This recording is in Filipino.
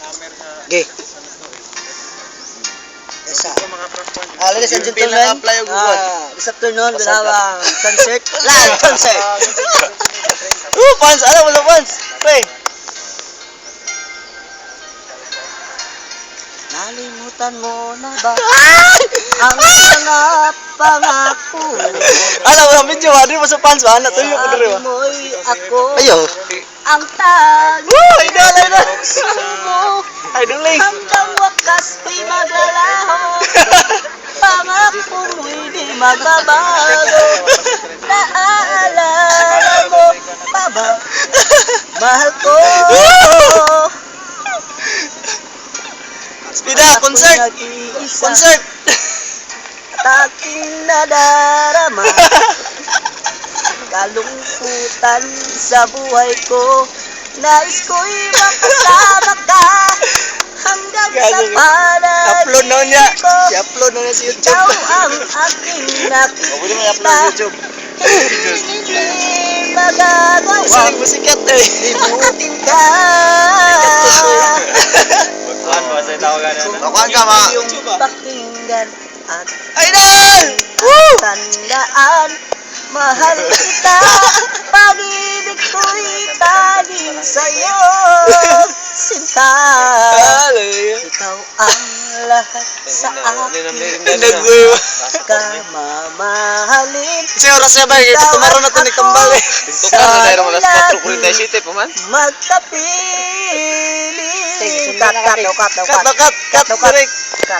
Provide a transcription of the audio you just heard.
Okay. Ladies and gentlemen, this afternoon, we have a concert. Live concert. Fans, alam mo na fans. Pre. Nalimutan mo na ba ang mga pangako? Alam mo na medyo, di mo sa fans ba? Natuyo ko rin ba? Mo'y ako. Ayo. Ang tanging mo. Idling. Hanggang wakas di maglalaho. Pangako mo'y di magbabago. Naaalala mo pa ba? Mahal ko. Spida, concert! Concert! At aking nadarama kalungkutan sa buhay ko. Nais ko'y makasama ka hanggang sa panaginip ko. I-upload na niya sa YouTube. Ikaw ang aking nakikita. Hindi magagawa libutin ka. Tawagan ka ma. Yung pakinggan at Idol! tandaan, mahal kita, pag-ibig ko'y tanging sa'yo, sinta. Ikaw ang lahat sa akin, ka mamahalin. Kasi oras siya ba? Ito tumaro na ito ni Kambal eh. Magkapiling. Cut.